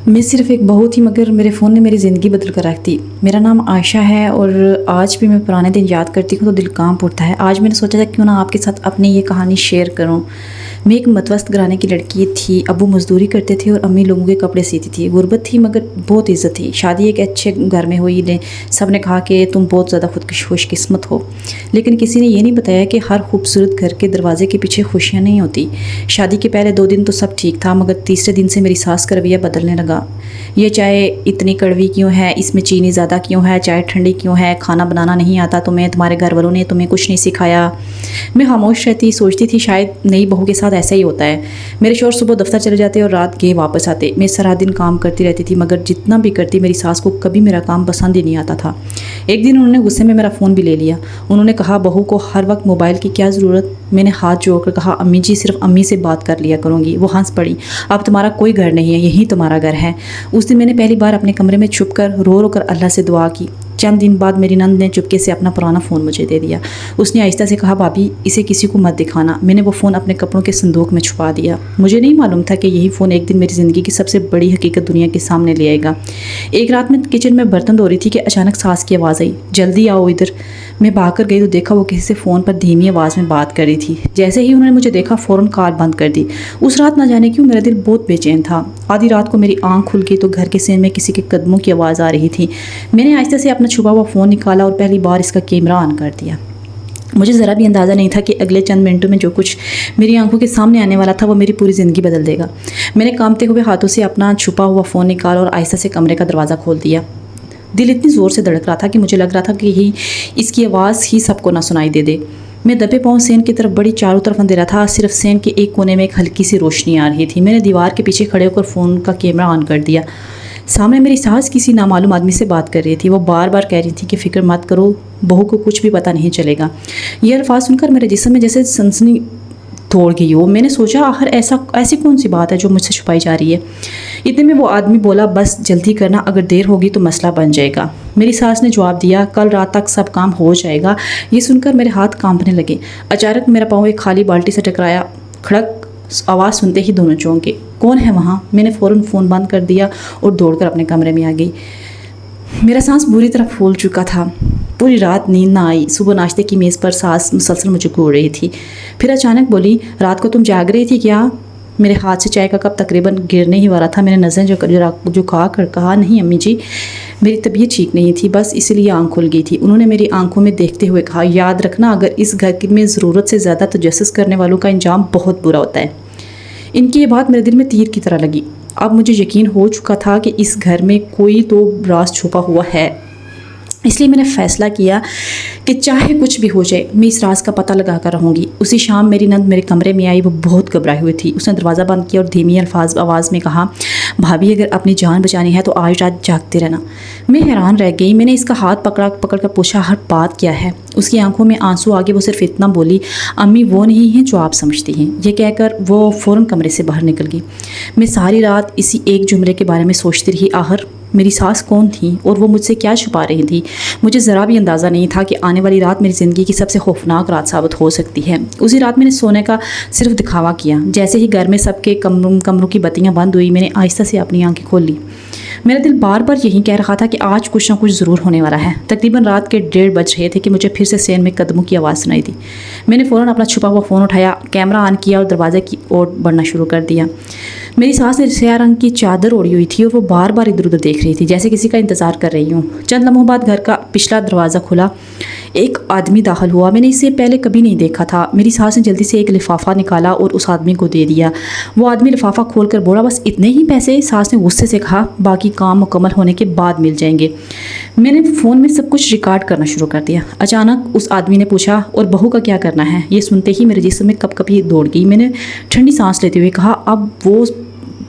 मैं सिर्फ़ एक बहू थी मगर मेरे फ़ोन ने मेरी ज़िंदगी बदल कर रख दी। मेरा नाम आयशा है और आज भी मैं पुराने दिन याद करती हूँ तो दिल कांप उठता है। आज मैंने सोचा था क्यों ना आपके साथ अपनी ये कहानी शेयर करूँ। मैं एक मतवस्त घराने की लड़की थी। अब्बू मज़दूरी करते थे और अम्मी लोगों के कपड़े सीती थी। गुर्बत थी मगर बहुत इज़्ज़त थी। शादी एक अच्छे घर में हुई ने सब ने कहा कि तुम बहुत ज़्यादा खुशकिस्मत हो, लेकिन किसी ने ये नहीं बताया कि हर खूबसूरत घर के दरवाजे के पीछे खुशियाँ नहीं होती। शादी के पहले 2 दिन तो सब ठीक था मगर तीसरे दिन से मेरी सास का रवैया बदलने लगा। ये चाय इतनी कड़वी क्यों है, इसमें चीनी ज़्यादा क्यों है, चाय ठंडी क्यों है, खाना बनाना नहीं आता तुम्हें, तुम्हारे घर वालों ने तुम्हें कुछ नहीं सिखाया। मैं खामोश रहती, सोचती थी शायद नई बहू के साथ ऐसा ही होता है। मेरे शौहर सुबह दफ्तर चले जाते और रात गए वापस आते। मैं सारा दिन काम करती रहती थी मगर जितना भी करती मेरी सास को कभी मेरा काम पसंद ही नहीं आता था। एक दिन उन्होंने गुस्से में मेरा फ़ोन भी ले लिया। उन्होंने कहा बहू को हर वक्त मोबाइल की क्या ज़रूरत। मैंने हाथ जोड़कर कहा अम्मी जी सिर्फ अम्मी से बात कर लिया करूँगी। वो हंस पड़ी, अब तुम्हारा कोई घर नहीं है, यही तुम्हारा घर है। उस दिन मैंने पहली बार अपने कमरे में छुप कर रो कर अल्लाह से दुआ की। चंद दिन बाद मेरी नंद ने चुपके से अपना पुराना फ़ोन मुझे दे दिया। उसने आहिस्ता से कहा भाभी इसे किसी को मत दिखाना। मैंने वो फ़ोन अपने कपड़ों के संदूक में छुपा दिया। मुझे नहीं मालूम था कि यही फ़ोन एक दिन मेरी ज़िंदगी की सबसे बड़ी हकीकत दुनिया के सामने ले आएगा। एक रात में किचन में बर्तन धो रही थी कि अचानक सास की आवाज़ आई, जल्दी आओ इधर। मैं भाग कर गई तो देखा वो किसी से फ़ोन पर धीमी आवाज़ में बात कर रही थी। जैसे ही उन्होंने मुझे देखा फ़ौरन कॉल बंद कर दी। उस रात ना जाने क्यों मेरा दिल बहुत बेचैन था। आधी रात को मेरी आंख खुल गई तो घर के सीन में किसी के कदमों की आवाज़ आ रही थी। मैंने आहिस्ते से अपना छुपा हुआ फ़ोन निकाला और पहली बार इसका कैमरा ऑन कर दिया। मुझे ज़रा भी अंदाज़ा नहीं था कि अगले चंद मिनटों में जो कुछ मेरी आंखों के सामने आने वाला था वो मेरी पूरी ज़िंदगी बदल देगा। मैंने कांपते हुए हाथों से अपना छुपा हुआ फ़ोन निकाला और आहिस्ता से कमरे का दरवाज़ा खोल दिया। दिल इतनी ज़ोर से धड़क रहा था कि मुझे लग रहा था कि इसकी आवाज़ ही सबको ना सुनाई दे। मैं दबे पाँव सेन की तरफ बड़ी, चारों तरफ अंधेरा था। सिर्फ सेन के एक कोने में एक हल्की सी रोशनी आ रही थी। मैंने दीवार के पीछे खड़े होकर फ़ोन का कैमरा ऑन कर दिया। सामने मेरी सास किसी नामालूम आदमी से बात कर रही थी। वो बार बार कह रही थी कि फ़िक्र मत करो, बहू को कुछ भी पता नहीं चलेगा। ये अल्फाज सुनकर मेरे जिस्म में जैसे सनसनी दौड़ गई हो। मैंने सोचा आखिर ऐसी कौन सी बात है जो मुझसे छुपाई जा रही है। इतने में वो आदमी बोला बस जल्दी करना, अगर देर होगी तो मसला बन जाएगा। मेरी सास ने जवाब दिया कल रात तक सब काम हो जाएगा। ये सुनकर मेरे हाथ कांपने लगे। अचानक मेरा पाँव एक खाली बाल्टी से टकराया। खड़क आवाज़ सुनते ही दोनों चौंके। कौन है वहाँ? मैंने फ़ौरन फ़ोन बंद कर दिया और दौड़कर अपने कमरे में आ गई। मेरा सांस बुरी तरह फूल चुका था। पूरी रात नींद ना आई। सुबह नाश्ते की मेज़ पर सास मुसलसल मुझे घूर रही थी। फिर अचानक बोली रात को तुम जाग रही थी क्या? मेरे हाथ से चाय का कप तकरीबन गिरने ही वाला था। मैंने नज़रें जो कहा नहीं अम्मी जी, मेरी तबीयत ठीक नहीं थी, बस इसलिए आँख खुल गई थी। उन्होंने मेरी आंखों में देखते हुए कहा याद रखना अगर इस घर में ज़रूरत से ज़्यादा तजस्सुस करने वालों का अंजाम बहुत बुरा होता है। इनकी ये बात मेरे दिल में तीर की तरह लगी। अब मुझे यकीन हो चुका था कि इस घर में कोई तो राज छुपा हुआ है। इसलिए मैंने फ़ैसला किया कि चाहे कुछ भी हो जाए मैं इस राज का पता लगा कर रहूँगी। उसी शाम मेरी नंद मेरे कमरे में आई। वो बहुत घबराई हुई थी। उसने दरवाज़ा बंद किया और धीमी आवाज़ में कहा भाभी अगर अपनी जान बचानी है तो आज रात जागते रहना। मैं हैरान रह गई। मैंने इसका हाथ पकड़ कर पूछा हर बात क्या है। उसकी आंखों में आंसू आ गए। वो सिर्फ इतना बोली अम्मी वो नहीं हैं जो आप समझती हैं। ये कहकर वो फ़ौरन कमरे से बाहर निकल गई। मैं सारी रात इसी एक जुमले के बारे में सोचती रही आखिर मेरी सास कौन थी और वो मुझसे क्या छुपा रही थी। मुझे ज़रा भी अंदाज़ा नहीं था कि आने वाली रात मेरी ज़िंदगी की सबसे खौफनाक रात साबित हो सकती है। उसी रात मैंने सोने का सिर्फ दिखावा किया। जैसे ही घर में सबके कमरों की बत्तियां बंद हुई मैंने आहिस्ता से अपनी आंखें खोल ली। मेरा दिल बार बार यही कह रहा था कि आज कुछ ना कुछ ज़रूर होने वाला है। तकरीबन रात के 1:30 बज रहे थे कि मुझे फिर से सेन में कदमों की आवाज़ सुनाई दी। मैंने फ़ौरन अपना छुपा हुआ फ़ोन उठाया, कैमरा ऑन किया और दरवाजे की ओर बढ़ना शुरू कर दिया। मेरी सास ने स्याह रंग की चादर ओढ़ी हुई थी और वो बार बार इधर उधर देख रही थी जैसे किसी का इंतज़ार कर रही हूँ। चंद लम्हों बाद घर का पिछला दरवाज़ा खुला। एक आदमी दाखिल हुआ। मैंने इससे पहले कभी नहीं देखा था। मेरी सास ने जल्दी से एक लिफाफा निकाला और उस आदमी को दे दिया। वो आदमी लिफाफा खोलकर बोला बस इतने ही पैसे? सास ने गुस्से से कहा बाकी काम मुकम्मल होने के बाद मिल जाएंगे। मैंने फ़ोन में सब कुछ रिकॉर्ड करना शुरू कर दिया। अचानक उस आदमी ने पूछा और बहू का क्या करना है? ये सुनते ही मेरे जिस्म में कपकपी दौड़ गई। मैंने ठंडी सांस लेते हुए कहा अब वो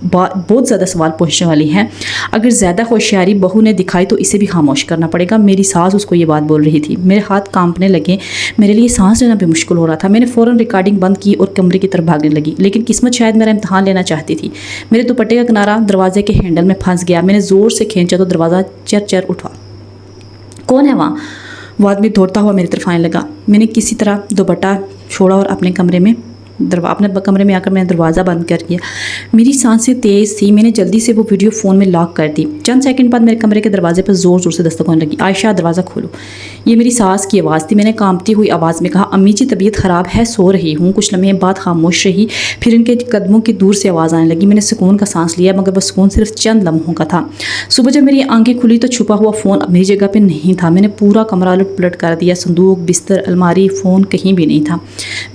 बहुत ज़्यादा सवाल पूछने वाली हैं। अगर ज़्यादा होशियारी बहू ने दिखाई तो इसे भी खामोश करना पड़ेगा। मेरी सास उसको ये बात बोल रही थी। मेरे हाथ कांपने लगे। मेरे लिए सांस लेना भी मुश्किल हो रहा था। मैंने फ़ौरन रिकॉर्डिंग बंद की और कमरे की तरफ भागने लगी। लेकिन किस्मत शायद मेरा इम्तहान लेना चाहती थी। मेरे दुपट्टे का किनारा दरवाजे के हैंडल में फंस गया। मैंने ज़ोर से खींचा तो दरवाज़ा चर उठा। कौन है वहाँ? वो आदमी दौड़ता हुआ मेरी तरफ आने लगा। मैंने किसी तरह दुपट्टा छोड़ा और अपने कमरे में अपने कमरे में आकर मैंने दरवाज़ा बंद कर दिया। मेरी सांसें तेज़ थी, मैंने जल्दी से वो वीडियो फ़ोन में लॉक कर दी। चंद सेकंड बाद मेरे कमरे के दरवाजे पर ज़ोर ज़ोर से दस्तक होने लगी। आयशा दरवाज़ा खोलो। ये मेरी सास की आवाज़ थी। मैंने कांपती हुई आवाज़ में कहा, अम्मी जी तबीयत ख़राब है, सो रही हूँ। कुछ लम्हे बाद खामोश रही, फिर इनके कदमों की दूर से आवाज़ आने लगी। मैंने सुकून का सांस लिया, मगर वह सुकून सिर्फ चंद लम्हों का था। सुबह जब मेरी आंखें खुली तो छुपा हुआ फ़ोन मेरी जगह पर नहीं था। मैंने पूरा कमरा उलट पलट कर दिया। संदूक, बिस्तर, अलमारी, फ़ोन कहीं भी नहीं था।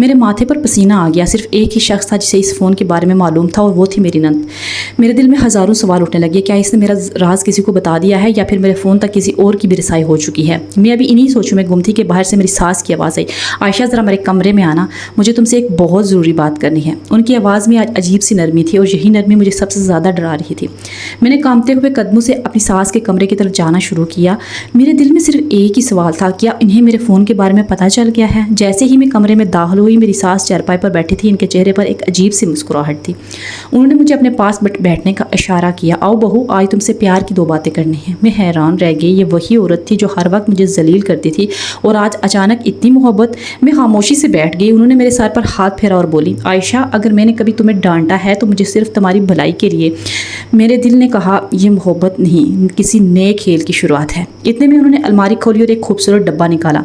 मेरे माथे पर पसीना आ गया। सिर्फ एक ही शख्स था जिसे इस फ़ोन के बारे में मालूम था, और वो थी मेरी नंद। मेरे दिल में हज़ारों सवाल उठने लगे। क्या इसने मेरा राज किसी को बता दिया है, या फिर मेरे फ़ोन तक किसी और की भी रसाई हो चुकी है? मैं अभी इन्हीं सोचों में गुम थी कि बाहर से मेरी सास की आवाज़ आई, आयशा ज़रा मेरे कमरे में आना, मुझे तुमसे एक बहुत ज़रूरी बात करनी है। उनकी आवाज़ में आज अजीब सी नरमी थी, और यही नरमी मुझे सबसे ज़्यादा डरा रही थी। मैंने कांपते हुए कदमों से अपनी सास के कमरे की तरफ जाना शुरू किया। मेरे दिल में सिर्फ एक ही सवाल था, क्या इन्हें मेरे फ़ोन के बारे में पता चल गया है? जैसे ही मैं कमरे में दाखिल हुई, मेरी सास चारपाई पर बैठी थी। इनके चेहरे पर एक अजीब सी मुस्कुराहट थी। उन्होंने मुझे अपने पास बैठने का इशारा किया। आओ बहू, आज तुमसे प्यार की 2 बातें करनी है। मैं हैरान रह गई। ये वही औरत थी जो हर वक्त मुझे जलील करती थी, और आज अचानक इतनी मोहब्बत। मैं खामोशी से बैठ गई। उन्होंने मेरे सर पर हाथ फेरा और बोली, आयशा अगर मैंने कभी तुम्हें डांटा है तो मुझे सिर्फ तुम्हारी भलाई के लिए। मेरे दिल ने कहा, ये मोहब्बत नहीं, किसी नए खेल की शुरुआत है। इतने में उन्होंने अलमारी खोली और एक खूबसूरत डब्बा निकाला।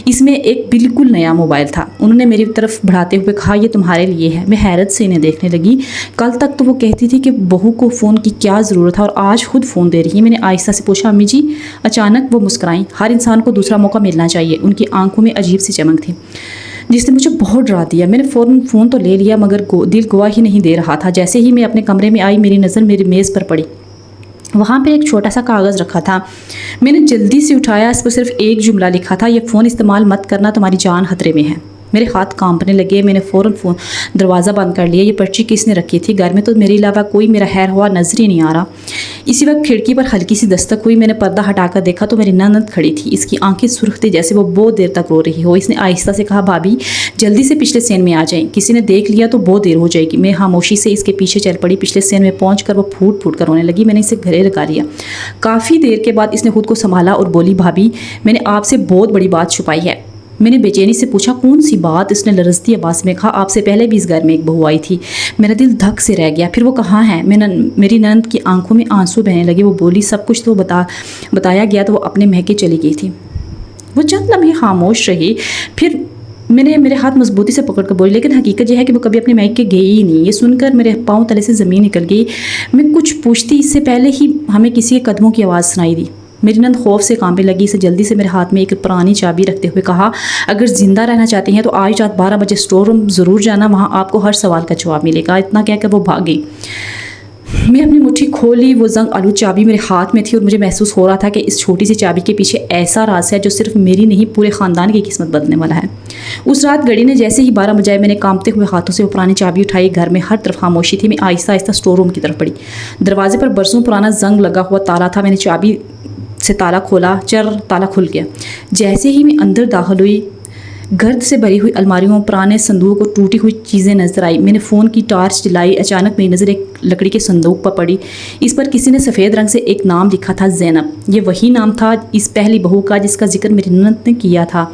इसमें एक बिल्कुल नया मोबाइल था। उन्होंने मेरी तरफ बढ़ाते हुए कहा, ये तुम्हारे लिए है। मैं हैरत से इन्हें देखने लगी। कल तक तो वो कहती थी कि बहू को फ़ोन की क्या ज़रूरत है, और आज खुद फ़ोन दे रही है। मैंने आहिस्ता से पूछा, अम्मी जी? अचानक वो मुस्कुराईं। हर इंसान को दूसरा मौका मिलना चाहिए। उनकी आंखों में अजीब सी चमक थी जिसने मुझे बहुत डरा दिया। मैंने फ़ौरन फ़ोन तो ले लिया, मगर दिल गवाही नहीं दे रहा था। जैसे ही मैं अपने कमरे में आई, मेरी नज़र मेरी मेज़ पर पड़ी। वहाँ पर एक छोटा सा कागज़ रखा था। मैंने जल्दी से उठाया। इस पर सिर्फ एक जुमला लिखा था, ये फ़ोन इस्तेमाल मत करना, तुम्हारी जान खतरे में है। मेरे हाथ कांपने लगे। मैंने फ़ौरन दरवाज़ा बंद कर लिया। ये पर्ची किसने रखी थी? घर में तो मेरे अलावा कोई मेरा खैर हुआ नज़र ही नहीं आ रहा। इसी वक्त खिड़की पर हल्की सी दस्तक हुई। मैंने पर्दा हटाकर देखा तो मेरी ननद खड़ी थी। इसकी आंखें सुर्ख थी, जैसे वो बहुत देर तक रो रही हो। इसने आहिस्ता से कहा, भाभी जल्दी से पिछले सेन में आ जाएं, किसी ने देख लिया तो बहुत देर हो जाएगी। मैं खामोशी से इसके पीछे चल पड़ी। पिछले सेन में पहुँचकर वो फूट फूट कर रोने लगी। मैंने इसे गले लगा लिया। काफ़ी देर के बाद इसने खुद को संभाला और बोली, भाभी मैंने आपसे बहुत बड़ी बात छुपाई है। मैंने बेचैनी से पूछा, कौन सी बात? इसने लरजती आवाज़ में कहा, आपसे पहले भी इस घर में एक बहू आई थी। मेरा दिल धक से रह गया। फिर वो कहाँ है? मेरी ननद की आंखों में आंसू बहने लगे। वो बोली, सब कुछ तो बताया गया तो वो अपने महके चली गई थी। वो चंद लम्हे खामोश रही, फिर मेरे हाथ मजबूती से पकड़ कर बोली, लेकिन हकीकत यह है कि वो कभी अपने मायके गई ही नहीं। ये सुनकर मेरे पाँव तले से ज़मीन निकल गई। मैं कुछ पूछती इससे पहले ही हमें किसी के कदमों की आवाज़ सुनाई दी। मेरी नंद खौफ से कांपने लगी। इसे जल्दी से मेरे हाथ में एक पुरानी चाबी रखते हुए कहा, अगर ज़िंदा रहना चाहती हैं तो आज रात 12 बजे स्टोर रूम ज़रूर जाना, वहाँ आपको हर सवाल का जवाब मिलेगा। इतना कहकर वो भाग गई। मैं अपनी मुट्ठी खोली। वो जंग आलू चाबी मेरे हाथ में थी, और मुझे महसूस हो रहा था कि इस छोटी सी चाबी के पीछे ऐसा राज है जो सिर्फ मेरी नहीं, पूरे ख़ानदान की किस्मत बदलने वाला है। उस रात घड़ी ने जैसे ही 12 बजाए, मैंने कांपते हुए हाथों से वो पुरानी चाबी उठाई। घर में हर तरफ खामोशी थी। मैं आहिस्ता आहिस्ता स्टोर रूम की तरफ बढ़ी। दरवाजे पर बरसों पुराना जंग लगा हुआ ताला था। मैंने चाबी से ताला खोला। ताला खुल गया। जैसे ही मैं अंदर दाखिल हुई, गर्द से भरी हुई अलमारियों, पुराने संदूक और टूटी हुई चीज़ें नजर आई। मैंने फ़ोन की टॉर्च जलाई। अचानक मेरी नज़र एक लकड़ी के संदूक पर पड़ी। इस पर किसी ने सफ़ेद रंग से एक नाम लिखा था, ज़ैनब। ये वही नाम था इस पहली बहू का जिसका जिक्र मेरी ननद ने किया था।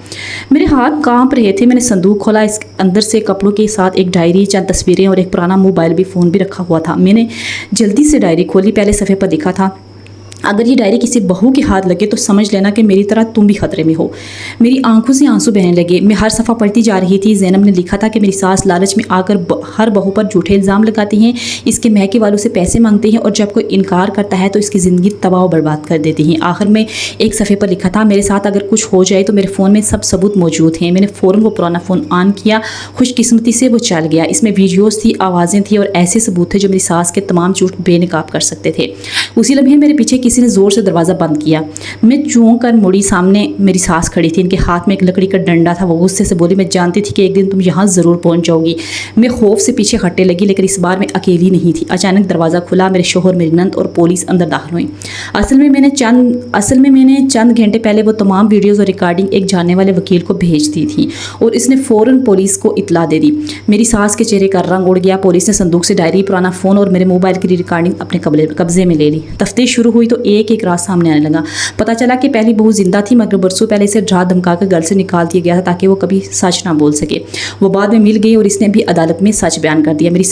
मेरे हाथ कांप रहे थे। मैंने संदूक खोला। इस अंदर से कपड़ों के साथ एक डायरी, चंद तस्वीरें और एक पुराना मोबाइल फ़ोन भी रखा हुआ था। मैंने जल्दी से डायरी खोली। पहले सफ़े पर लिखा था, अगर ये डायरी किसी बहू के हाथ लगे तो समझ लेना कि मेरी तरह तुम भी खतरे में हो। मेरी आंखों से आंसू बहने लगे। मैं हर सफ़ा पढ़ती जा रही थी। ज़ैनब ने लिखा था कि मेरी सास लालच में आकर हर बहू पर झूठे इल्ज़ाम लगाती हैं, इसके महके वालों से पैसे मांगती हैं, और जब कोई इनकार करता है तो इसकी ज़िंदगी तबाह बर्बाद कर देती हैं। आखिर में एक सफ़े पर लिखा था, मेरे साथ अगर कुछ हो जाए तो मेरे फ़ोन में सब सबूत मौजूद हैं। मैंने फ़ौरन वो पुराना फ़ोन ऑन किया। खुशकिस्मती से वो चल गया। इसमें वीडियोज़ थी, आवाज़ें थी और ऐसे सबूत थे जो मेरी सास के तमाम झूठ बेनकाब कर सकते थे। उसी लम्हे मेरे पीछे किसी ने ज़ोर से दरवाज़ा बंद किया। मैं चौंक कर मुड़ी। सामने मेरी सास खड़ी थी। इनके हाथ में एक लकड़ी का डंडा था। वो गुस्से से बोली, मैं जानती थी कि एक दिन तुम यहाँ ज़रूर पहुँच जाओगी। मैं खौफ से पीछे हटने लगी, लेकिन इस बार मैं अकेली नहीं थी। अचानक दरवाज़ा खुला। मेरे शोहर, मेरी नंद और पुलिस अंदर दाखिल हुई। असल में मैंने चंद घंटे पहले वो तमाम वीडियोज़ और रिकॉर्डिंग एक जानने वाले वकील को भेज दी थी, और इसने फ़ौरन पुलिस को इतला दे दी। मेरी सास के चेहरे का रंग उड़ गया। पुलिस ने संदूक से डायरी, पुराना फ़ोन और मेरे मोबाइल की रिकॉर्डिंग अपने कब्जे में ले ली। तफ्तीश शुरू हुई तो ایک ایک راز سامنے آنے لگا۔ پتہ چلا کہ پہلی بہو زندہ تھی مگر برسوں پہلے اسے ڈرا دھمکا کر گھر سے نکال دیا گیا تھا تاکہ وہ کبھی سچ نہ بول سکے۔ وہ بعد میں مل گئی اور اس نے بھی عدالت میں سچ بیان کر دیا۔ میری